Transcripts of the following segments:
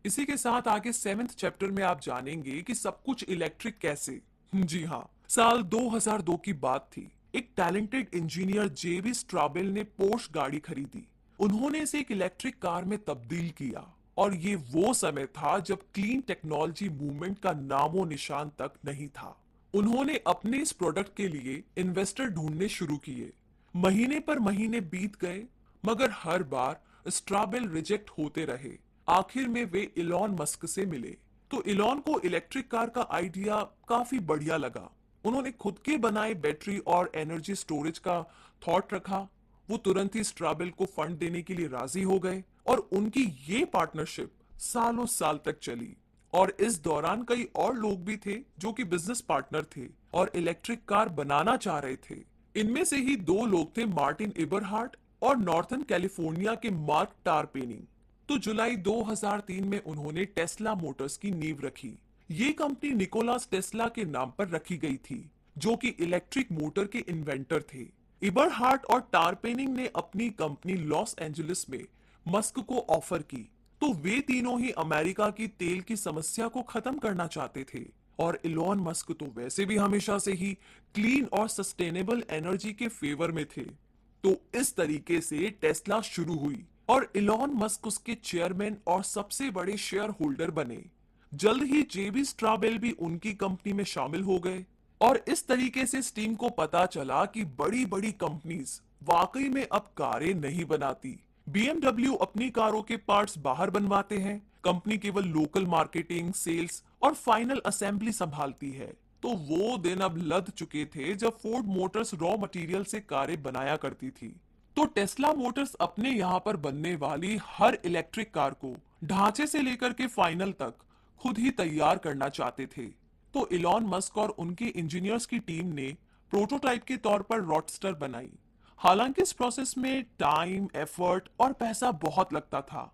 इसी के साथ आगे 7th चैप्टर में आप जानेंगे कि सब कुछ इलेक्ट्रिक कैसे। जी हाँ, साल 2002 की बात थी। एक टैलेंटेड इंजीनियर जेवी स्ट्राबेल ने पोर्श गाड़ी खरीदी। उन्होंने इसे एक इलेक्ट्रिक कार में तब्दील किया और ये वो समय था जब क्लीन टेक्नोलॉजी मूवमेंट का नामो निशान तक नहीं था। उन्होंने अपने इस प्रोडक्ट के लिए इन्वेस्टर ढूंढने शुरू किए। महीने पर महीने बीत गए, मगर हर बार स्ट्राबेल रिजेक्ट होते रहे। आखिर में वे इलॉन मस्क से मिले। तो इलॉन को इलेक्ट्रिक कार का आइडिया काफी बढ़िया लगा। उन्होंने खुद के बनाए बैटरी और एनर्जी स्टोरेज का थॉट रखा। वो तुरंत ही स्ट्राबेल को फंड देने के लिए राजी हो गए और उनकी ये पार्टनरशिप सालों साल तक चली। और इस दौरान कई और लोग भी थे जो कि बिजनेस पार्टनर थे और इलेक्ट्रिक कार बनाना चाह रहे थे। इनमें से ही दो लोग थे, मार्टिन इबरहार्ट और नॉर्थन कैलिफोर्निया के मार्क टारपेनिंग। तो जुलाई 2003 में उन्होंने टेस्ला मोटर्स की नींव रखी। ये कंपनी निकोलास टेस्ला के नाम पर रखी गई थी, जो कि इलेक्ट्रिक मोटर के इन्वेंटर थे। इबरहार्ट और टारपेनिंग ने अपनी कंपनी लॉस एंजलिस में मस्क को ऑफर की। तो वे तीनों ही अमेरिका की तेल की समस्या को खत्म करना चाहते थे। और इलॉन मस्क तो वैसे भी हमेशा से ही क्लीन और सस्टेनेबल एनर्जी के फेवर में थे। तो इस तरीके से टेस्ला शुरू हुई और इलॉन मस्क उसके चेयरमैन और सबसे बड़े शेयर होल्डर बने। जल्द ही जेबी स्ट्राबेल भी उनकी कंपनी में शामिल हो गए। और इस तरीके से स्टीम को पता चला कि बड़ी बड़ी कंपनीज वाकई में अब कारें नहीं बनाती। बीएमडब्ल्यू अपनी कारों के पार्ट्स बाहर बनवाते हैं, कंपनी केवल लोकल मार्केटिंग, सेल्स और फाइनल असेंबली संभालती है। तो वो दिन अब लद चुके थे जब फोर्ड मोटर्स रॉ मटेरियल से कारें बनाया करती थी। तो टेस्ला मोटर्स अपने यहाँ पर बनने वाली हर इलेक्ट्रिक कार को ढांचे से लेकर के फाइनल तक खुद ही तैयार करना चाहते थे। तो इलॉन मस्क और उनके इंजीनियर्स की टीम ने प्रोटोटाइप के तौर पर रॉडस्टर बनाई। हालांकि इस प्रोसेस में टाइम, एफर्ट और पैसा बहुत लगता था।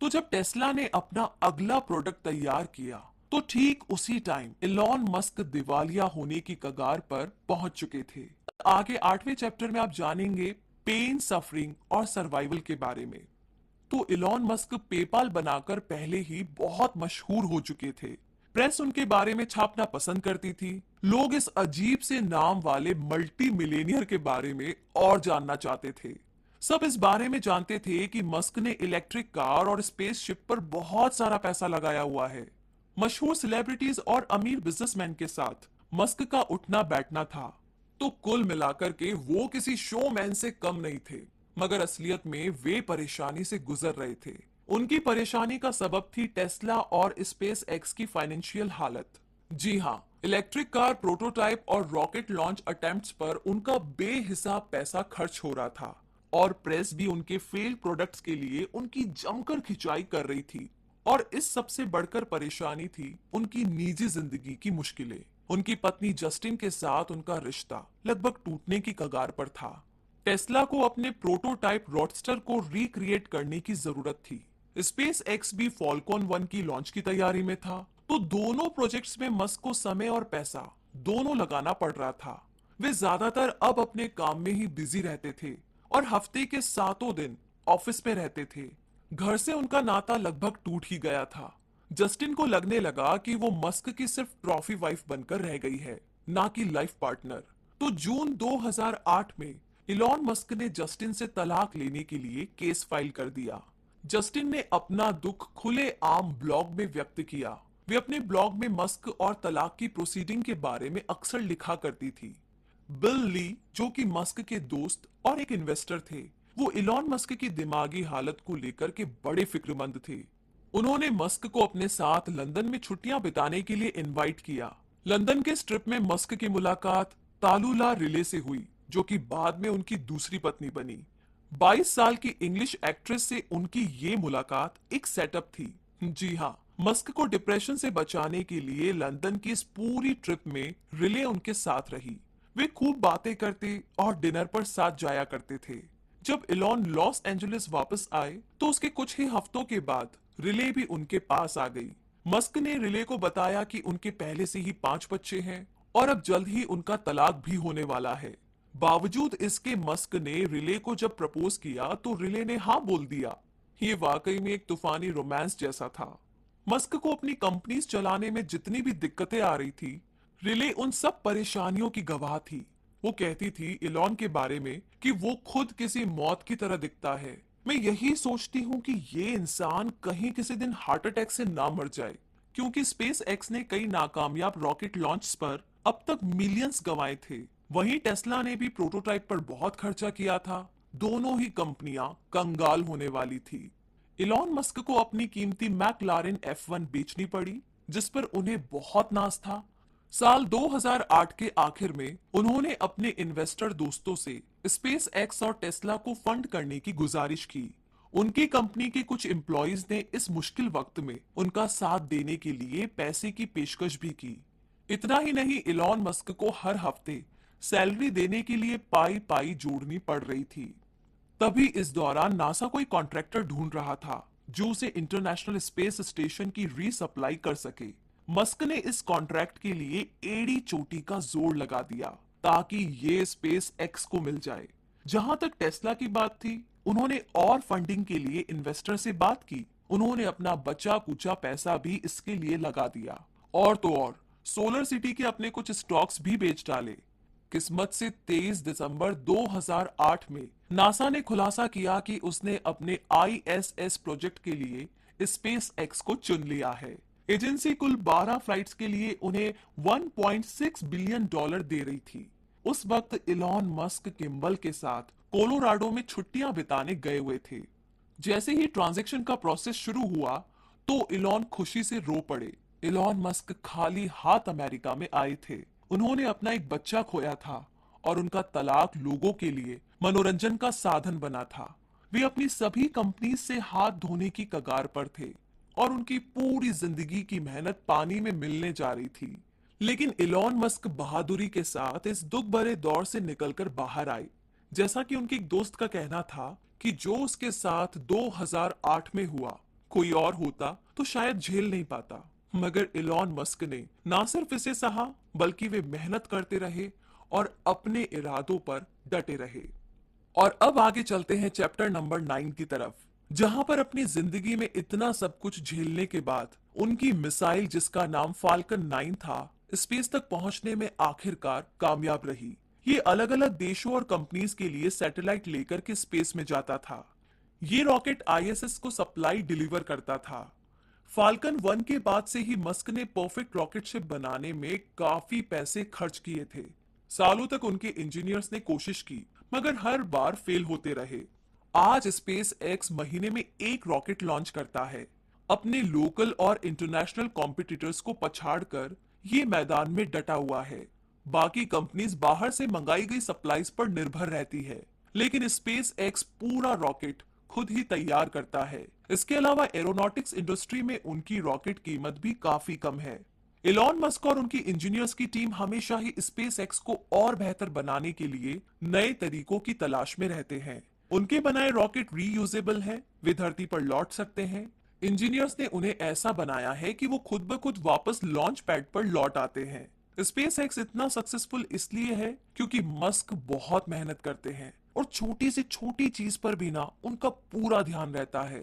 तो जब टेस्ला ने अपना अगला प्रोडक्ट तैयार किया, तो ठीक उसी टाइम इलॉन मस्क दिवालिया होने की कगार पर पहुंच चुके थे। आगे 8वें चैप्टर में आप जानेंगे पेन, सफरिंग और सर्वाइवल के बारे में। तो इलॉन मस्क पेपाल बनाकर पहले ही बहुत मशहूर हो चुके थे। प्रेस उनके बारे में छापना पसंद करती थी। लोग इस अजीब से नाम वाले मल्टी मिलेनियर के बारे में और जानना चाहते थे। सब इस बारे में जानते थे कि मस्क ने इलेक्ट्रिक कार और स्पेसशिप पर बहुत सारा पैसा लगाया हुआ है। मशहूर सेलिब्रिटीज और अमीर बिजनेसमैन के साथ मस्क का उठना बैठना था। तो कुल मिलाकर के वो किसी शोमैन से कम नहीं थे, मगर असलियत में वे परेशानी से गुजर रहे थे। उनकी परेशानी का सबब थी टेस्ला और स्पेस एक्स की फाइनेंशियल हालत। जी हाँ, इलेक्ट्रिक कार प्रोटोटाइप और रॉकेट लॉन्च अटेम्प्ट्स पर उनका बेहिसाब पैसा खर्च हो रहा था और प्रेस भी उनके फेल्ड प्रोडक्ट्स के लिए उनकी जमकर खिंचाई कर रही थी। और इस सबसे बढ़कर परेशानी थी उनकी निजी जिंदगी की मुश्किलें। उनकी पत्नी जस्टिन के साथ उनका रिश्ता लगभग टूटने की कगार पर था। टेस्ला को अपने प्रोटोटाइप रोडस्टर को रिक्रिएट करने की जरूरत थी। स्पेस एक्स भी फॉल्कॉन 1 की लॉन्च की तैयारी में था। तो दोनों प्रोजेक्ट्स में मस्क को समय और पैसा दोनों लगाना पड़ रहा था। वे ज्यादातर अब अपने काम में ही बिजी रहते थे और हफ्ते के 7 दिन ऑफिस में रहते थे। घर से उनका नाता लगभग टूट ही गया था। जस्टिन को लगने लगा कि वो मस्क की सिर्फ ट्रॉफी वाइफ बनकर रह गई है, ना कि लाइफ पार्टनर। तो जून 2008 में इलॉन मस्क ने जस्टिन से तलाक लेने के लिए केस फाइल कर दिया। जस्टिन ने अपना दुख खुले आम ब्लॉग में व्यक्त किया। वे अपने ब्लॉग में मस्क और तलाक की प्रोसीडिंग के बारे में अक्सर लिखा करती थी। बिल ली, जो कि मस्क के दोस्त और एक इन्वेस्टर थे, वो इलॉन मस्क की दिमागी हालत को लेकर के बड़े फिक्रमंद थे। उन्होंने मस्क को अपने साथ लंदन में छुट्टियां बिताने के लिए इनवाइट किया। लंदन के स्ट्रिप में मस्क की मुलाकात तालुला रिले से हुई, जो कि बाद में उनकी दूसरी पत्नी बनी। 22 साल की इंग्लिश एक्ट्रेस से उनकी ये मुलाकात एक सेटअप थी। जी हाँ, मस्क को डिप्रेशन से बचाने के लिए लंदन की इस पूरी ट्रिप में रिले उनके साथ रही। वे खूब बातें करते और डिनर पर साथ जाया करते थे। जब इलॉन लॉस एंजलिस वापस आए तो उसके कुछ ही हफ्तों के बाद रिले भी उनके पास आ गई। मस्क ने रिले को बताया कि उनके पहले से ही 5 बच्चे हैं और अब जल्द ही उनका तलाक भी होने वाला है। बावजूद इसके मस्क ने रिले को जब प्रपोज किया तो रिले ने हाँ बोल दिया। ये वाकई में एक तूफानी रोमांस जैसा था। मस्क को अपनी कंपनीज चलाने में जितनी भी दिक्कतें आ रही थी, रिले उन सब परेशानियों की गवाह थी। वो कहती थी इलॉन के बारे में कि वो खुद किसी मौत की तरह दिखता है। मैं यही सोचती हूँ कि ये इंसान कहीं किसी दिन हार्ट अटैक से ना मर जाए, क्योंकि स्पेस एक्स ने कई नाकामयाब रॉकेट लॉन्च पर अब तक मिलियंस गंवाए थे। वहीं टेस्ला ने भी प्रोटोटाइप पर बहुत खर्चा किया था। दोनों ही कंपनियां कंगाल होने वाली थी। इलॉन मस्क को अपनी कीमती मैकलारेन F1 बेचनी पड़ी, जिस पर उन्हें बहुत नाज था। साल 2008 के आखिर में उन्होंने अपने इन्वेस्टर दोस्तों से स्पेस एक्स और टेस्ला को फंड करने की गुजारिश की। उनकी कंपनी के कुछ एम्प्लॉइज ने इस मुश्किल वक्त में उनका साथ देने के लिए पैसे की पेशकश भी की। इतना ही नहीं, इलॉन मस्क को हर हफ्ते सैलरी देने के लिए पाई पाई जोड़नी पड़ रही थी। तभी इस दौरान नासा कोई कॉन्ट्रैक्टर ढूंढ रहा था जो उसे इंटरनेशनल स्पेस स्टेशन की रीसप्लाई कर सके। मस्क ने इस कॉन्ट्रैक्ट के लिए एड़ी चोटी का जोर लगा दिया ताकि ये स्पेस एक्स को मिल जाए। जहां तक टेस्ला की बात थी, उन्होंने और फंडिंग के लिए इन्वेस्टर से बात की। उन्होंने अपना बचा कुचा पैसा भी इसके लिए लगा दिया। और तो और सोलर सिटी के अपने कुछ स्टॉक्स भी बेच डाले। किस्मत से 23 दिसंबर 2008 में नासा ने खुलासा किया कि उसने अपने ISS प्रोजेक्ट के लिए स्पेस एक्स को चुन लिया है। एजेंसी कुल 12 फ्लाइट्स के लिए उन्हें $1.6 बिलियन दे रही थी। उस वक्त इलॉन मस्क किम्बल के साथ कोलोराडो में छुट्टियां बिताने गए हुए थे। जैसे ही ट्रांजैक्शन का प्रोसेस शुरू हुआ तो इलॉन खुशी से रो पड़े। इलॉन मस्क खाली हाथ अमेरिका में आए थे। उन्होंने अपना एक बच्चा खोया था और उनका तलाक लोगों के लिए मनोरंजन का साधन बना था। वे अपनी सभी कंपनी से हाथ धोने की कगार पर थे और उनकी पूरी जिंदगी की मेहनत पानी में मिलने जा रही थी। लेकिन इलॉन मस्क बहादुरी के साथ इस दुख भरे दौर से निकलकर बाहर आए। जैसा कि उनके एक दोस्त का कहना था कि जो उसके साथ 2008 में हुआ, कोई और होता तो शायद झेल नहीं पाता। मगर इलॉन मस्क ने ना सिर्फ इसे सहा, बल्कि वे मेहनत करते रहे और अपने इरादों पर डटे रहे। और अब आगे चलते हैं चैप्टर नंबर 9 की तरफ, जहां पर अपनी जिंदगी में इतना सब कुछ झेलने के बाद उनकी मिसाइल, जिसका नाम फाल्कन 9 था, स्पेस तक पहुंचने में आखिरकार कामयाब रही। ये अलग अलग देशों और कंपनीज के लिए सैटेलाइट लेकर के स्पेस में जाता था। ये रॉकेट ISS को सप्लाई डिलीवर करता था। फाल्कन 1 के बाद से ही मस्क ने परफेक्ट रॉकेट शिप बनाने में काफी पैसे खर्च किए थे। सालों तक उनके इंजीनियर्स ने कोशिश की, मगर हर बार फेल होते रहे। आज स्पेस एक्स महीने में एक रॉकेट लॉन्च करता है। अपने लोकल और इंटरनेशनल कॉम्पिटिटर्स को पछाड़कर ये मैदान में डटा हुआ है। बाकी कंपनीज बाहर से मंगाई गई सप्लाईज पर निर्भर रहती है, लेकिन स्पेस एक्स पूरा रॉकेट खुद ही तैयार करता है। इसके अलावा एरोनॉटिक्स इंडस्ट्री में उनकी रॉकेट कीमत भी काफी कम है। इलॉन मस्क और उनकी इंजीनियर्स की टीम हमेशा ही स्पेस एक्स को और बेहतर बनाने के लिए नए तरीकों की तलाश में रहते हैं। उनके बनाए रॉकेट रीयूजेबल हैं, वे धरती पर लौट सकते हैं। इंजीनियर्स ने उन्हें ऐसा बनाया है कि वो खुद ब खुद वापस लॉन्च पैड पर लौट आते हैं। स्पेस एक्स इतना सक्सेसफुल इसलिए है क्योंकि मस्क बहुत मेहनत करते हैं और छोटी से छोटी चीज पर भी ना उनका पूरा ध्यान रहता है।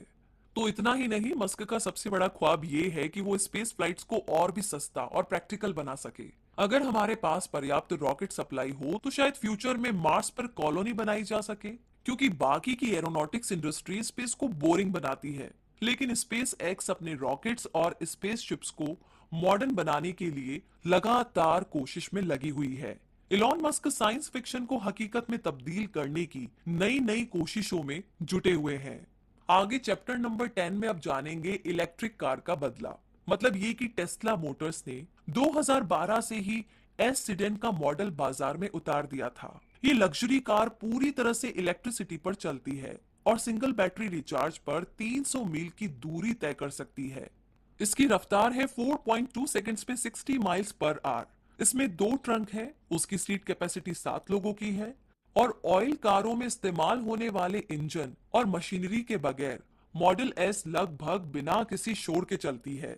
तो इतना ही नहीं, मस्क का सबसे बड़ा ख्वाब ये है कि वो स्पेस फ्लाइट्स को और भी सस्ता और प्रैक्टिकल बना सके। अगर हमारे पास पर्याप्त रॉकेट सप्लाई हो तो शायद फ्यूचर में मार्स पर कॉलोनी बनाई जा सके, क्योंकि बाकी की एरोनॉटिक्स इंडस्ट्री स्पेस को बोरिंग बनाती है। लेकिन स्पेस एक्स अपने रॉकेट्स और स्पेस शिप्स को मॉडर्न बनाने के लिए लगातार कोशिश में लगी हुई है। इलॉन मस्क साइंस फिक्शन को हकीकत में तब्दील करने की नई नई कोशिशों में जुटे हुए हैं। आगे चैप्टर नंबर 10 में अब जानेंगे इलेक्ट्रिक कार का बदला। मतलब ये कि टेस्ला मोटर्स ने 2012 से ही एस सीडेन का मॉडल बाजार में उतार दिया था। ये लग्जरी कार पूरी तरह से इलेक्ट्रिसिटी पर चलती है और सिंगल बैटरी रिचार्ज पर 300 मील की दूरी तय कर सकती है। इसकी रफ्तार है 4.2 सेकंड्स में 60 माइल्स पर आवर। इसमें 2 ट्रंक है, उसकी सीट कैपेसिटी 7 लोगों की है और ऑयल कारों में इस्तेमाल होने वाले इंजन और मशीनरी के बगैर मॉडल एस लगभग बिना किसी शोर के चलती है।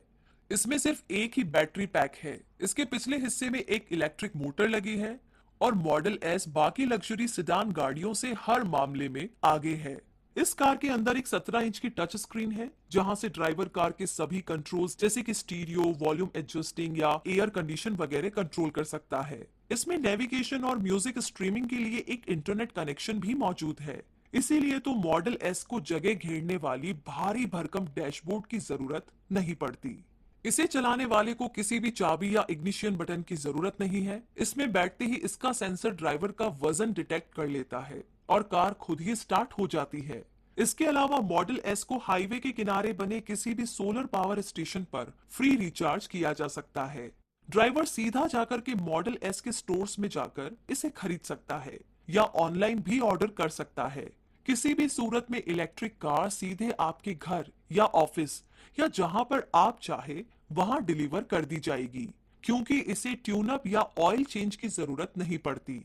इसमें सिर्फ एक ही बैटरी पैक है। इसके पिछले हिस्से में एक इलेक्ट्रिक मोटर लगी है और मॉडल एस बाकी लग्जरी सेडान गाड़ियों से हर मामले में आगे है। इस कार के अंदर एक 17 इंच की टच स्क्रीन है जहां से ड्राइवर कार के सभी कंट्रोल्स जैसे कि स्टीरियो, वॉल्यूम एडजस्टिंग या एयर कंडीशन वगैरह कंट्रोल कर सकता है। इसमें नेविगेशन और म्यूजिक स्ट्रीमिंग के लिए एक इंटरनेट कनेक्शन भी मौजूद है। इसीलिए तो मॉडल एस को जगह घेरने वाली भारी भरकम डैशबोर्ड की जरूरत नहीं पड़ती। इसे चलाने वाले को किसी भी चाबी या इग्निशन बटन की जरूरत नहीं है। इसमें बैठते ही इसका सेंसर ड्राइवर का वजन डिटेक्ट कर लेता है और कार खुद ही स्टार्ट हो जाती है। इसके अलावा मॉडल एस को हाईवे के किनारे बने किसी भी सोलर पावर स्टेशन पर फ्री रिचार्ज किया जा सकता है। ड्राइवर सीधा जाकर के मॉडल एस के स्टोर्स में जाकर इसे खरीद सकता है या ऑनलाइन भी ऑर्डर कर सकता है। किसी भी सूरत में इलेक्ट्रिक कार सीधे आपके घर या ऑफिस या जहां पर आप चाहे वहां डिलीवर कर दी जाएगी, क्योंकि इसे ट्यून अप या ऑयल चेंज की जरूरत नहीं पड़ती।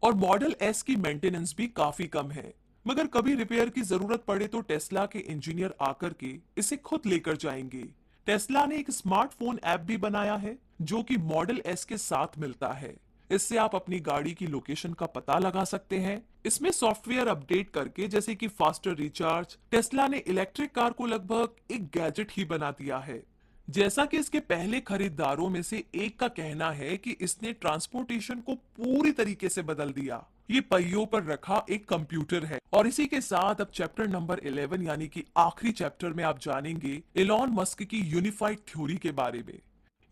और मॉडल एस की मेंटेनेंस भी काफी कम है, मगर कभी रिपेयर की जरूरत पड़े तो टेस्ला के इंजीनियर आकर के इसे खुद लेकर जाएंगे। टेस्ला ने एक स्मार्टफोन ऐप भी बनाया है जो कि मॉडल एस के साथ मिलता है। इससे आप अपनी गाड़ी की लोकेशन का पता लगा सकते हैं। इसमें सॉफ्टवेयर अपडेट करके जैसे कि फास्टर रिचार्ज, टेस्ला ने इलेक्ट्रिक कार को लगभग एक गैजेट ही बना दिया है। जैसा कि इसके पहले खरीदारों में से एक का कहना है कि इसने ट्रांसपोर्टेशन को पूरी तरीके से बदल दिया। ये पहियों पर रखा एक कंप्यूटर है। और इसी के साथ अब चैप्टर नंबर 11 यानी कि आखिरी चैप्टर में आप जानेंगे इलॉन मस्क की यूनिफाइड थ्योरी के बारे में।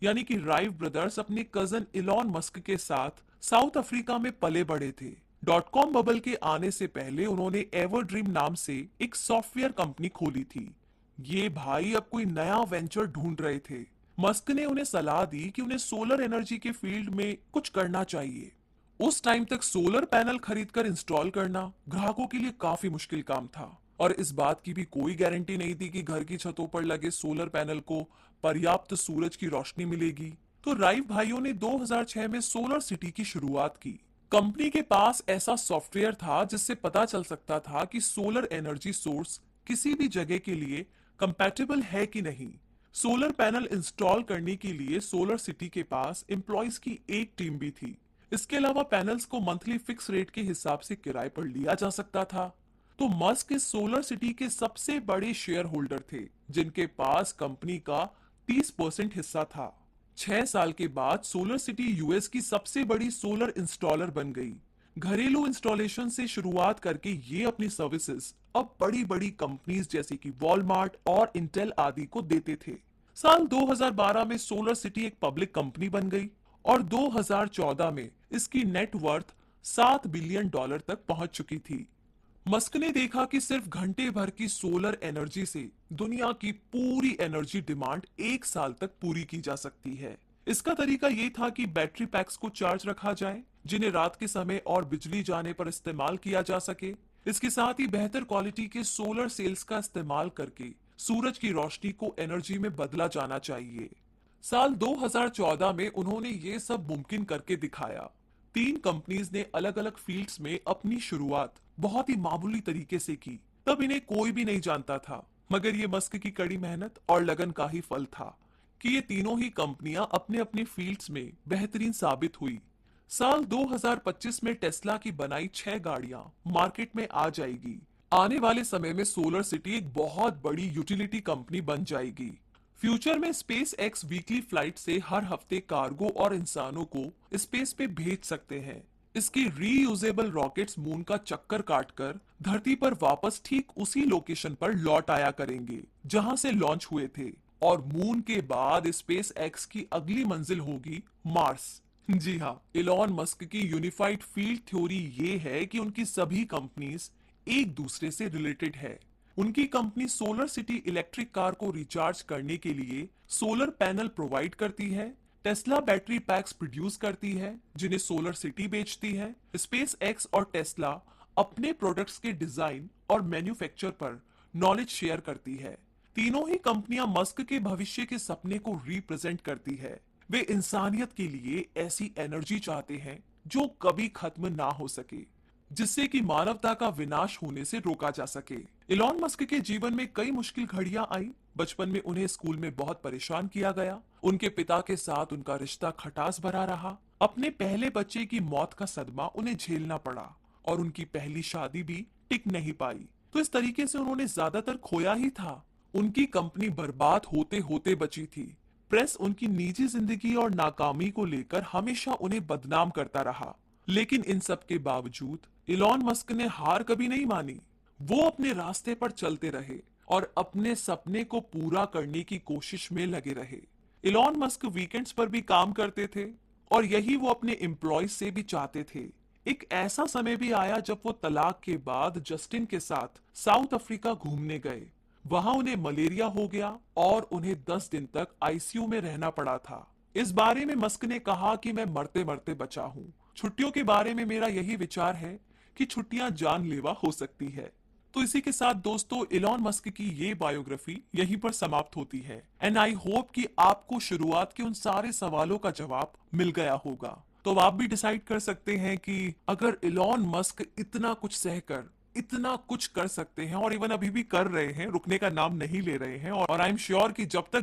यानी कि राइव ब्रदर्स अपने कजन इलॉन मस्क के साथ साउथ अफ्रीका में पले बड़े थे। डॉट कॉम बबल के आने से पहले उन्होंने एवरड्रीम नाम से एक सॉफ्टवेयर कंपनी खोली थी। ये भाई अब कोई नया वेंचर ढूंढ रहे थे। मस्क ने उन्हें सलाह दी कि उन्हें सोलर एनर्जी के फील्ड में कुछ करना चाहिए। उस टाइम तक सोलर पैनल खरीदकर इंस्टॉल करना ग्राहकों के लिए काफी मुश्किल काम था और इस बात की भी कोई गारंटी नहीं थी कि घर की छतों पर लगे सोलर पैनल को पर्याप्त सूरज की रोशनी मिलेगी। तो राइव भाइयों ने 2006 में सोलर सिटी की शुरुआत की। कंपनी के पास ऐसा सॉफ्टवेयर था जिससे पता चल सकता था कि सोलर एनर्जी सोर्स किसी भी जगह के लिए कंपैटिबल है कि नहीं। सोलर पैनल इंस्टॉल करने के लिए सोलर सिटी के पास एम्प्लॉयज की एक टीम भी थी। इसके अलावा पैनल्स को मंथली फिक्स रेट के हिसाब से किराए पर लिया जा सकता था। तो मस्क इस सोलर सिटी के सबसे बड़े शेयर होल्डर थे, जिनके पास कंपनी का 30% हिस्सा था। 6 साल के बाद सोलर सिटी यूएस की सबसे बड़ी सोलर इंस्टॉलर बन गई। घरेलू इंस्टॉलेशन से शुरुआत करके ये अपनी सर्विसेज अब बड़ी बड़ी कंपनीज जैसे कि वॉलमार्ट और इंटेल आदि को देते थे। साल 2012 में सोलर सिटी एक पब्लिक कंपनी बन गई और 2014 में इसकी नेट वर्थ $7 बिलियन तक पहुंच चुकी थी। मस्क ने देखा कि सिर्फ घंटे भर की सोलर एनर्जी से दुनिया की पूरी एनर्जी डिमांड एक साल तक पूरी की जा सकती है। इसका तरीका ये था कि बैटरी पैक्स को चार्ज रखा जाए जिन्हें रात के समय और बिजली जाने पर इस्तेमाल किया जा सके। इसके साथ ही बेहतर क्वालिटी के सोलर सेल्स का इस्तेमाल करके सूरज की रोशनी को एनर्जी में बदला जाना चाहिए। साल 2014 में उन्होंने ये सब मुमकिन करके दिखाया। 3 कंपनीज ने अलग अलग फील्ड्स में अपनी शुरुआत बहुत ही मामूली तरीके से की। तब इन्हें कोई भी नहीं जानता था, मगर ये मस्क की कड़ी मेहनत और लगन का ही फल था कि ये तीनों ही कंपनियां अपने अपने फील्ड्स में बेहतरीन साबित हुई। साल 2025 में टेस्ला की बनाई 6 गाड़ियां मार्केट में आ जाएगी। आने वाले समय में सोलर सिटी एक बहुत बड़ी यूटिलिटी कंपनी बन जाएगी। फ्यूचर में स्पेस एक्स वीकली फ्लाइट से हर हफ्ते कार्गो और इंसानों को स्पेस पे भेज सकते हैं। इसके रीयूजेबल रॉकेट्स मून का चक्कर काटकर धरती पर वापस ठीक उसी लोकेशन पर लौट आया करेंगे जहां से लॉन्च हुए थे। और मून के बाद स्पेस एक्स की अगली मंजिल होगी मार्स। जी हाँ, इलॉन मस्क की यूनिफाइड फील्ड थ्योरी ये है कि उनकी सभी कंपनीज एक दूसरे से रिलेटेड है। उनकी company solar city electric car को रिचार्ज करने के लिए सोलर पैनल प्रोवाइड करती है। टेस्ला बैटरी पैक्स प्रोड्यूस करती है जिन्हें सोलर सिटी बेचती है। स्पेस एक्स और टेस्ला अपने प्रोडक्ट्स के डिजाइन और मैन्युफैक्चर पर नॉलेज शेयर करती है। तीनों ही कंपनियां मस्क के भविष्य के सपने को रिप्रेजेंट करती है। वे इंसानियत के लिए ऐसी एनर्जी चाहते हैं जो कभी खत्म ना हो सके, जिससे कि मानवता का विनाश होने से रोका जा सके। इलॉन मस्क के जीवन में कई मुश्किल घड़ियां आई। बचपन में उन्हें स्कूल में बहुत परेशान किया गया। उनके पिता के साथ उनका रिश्ता खटास भरा रहा। अपने पहले बच्चे की मौत का सदमा उन्हें झेलना पड़ा और उनकी पहली शादी भी टिक नहीं पाई। तो इस तरीके से उन्होंने ज्यादातर खोया ही था। उनकी कंपनी बर्बाद होते होते बची थी। प्रेस उनकी निजी जिंदगी और नाकामी को लेकर हमेशा उन्हें बदनाम करता रहा। लेकिन इन सब के बावजूद इलॉन मस्क ने हार कभी नहीं मानी। वो अपने रास्ते पर चलते रहे और अपने सपने को पूरा करने की कोशिश में लगे रहे। इलॉन मस्क वीकेंड्स पर भी काम करते थे और यही वो अपने एम्प्लॉयज से भी चाहते थे। एक ऐसा समय भी आया जब वो तलाक के बाद जस्टिन के साथ साउथ अफ्रीका घूमने गए। वहां उन्हें मलेरिया हो गया और उन्हें 10 दिन तक आईसीयू में रहना पड़ा था। इस बारे में मस्क ने कहा कि मैं मरते मरते बचा हूं। छुट्टियों के बारे में मेरा यही विचार है कि छुट्टियां जानलेवा हो सकती है। तो इसी के साथ दोस्तों इलॉन मस्क की ये बायोग्राफी यहीं पर समाप्त होती है। एंड आई होप कि आपको शुरुआत के उन सारे सवालों का जवाब मिल गया होगा। तो अब आप भी डिसाइड कर सकते हैं कि अगर इलॉन मस्क इतना कुछ सहकर इतना कुछ कर सकते हैं और इवन अभी भी कर रहे हैं, रुकने का नाम नहीं ले रहे हैं, और आई एम श्योर कि जब तक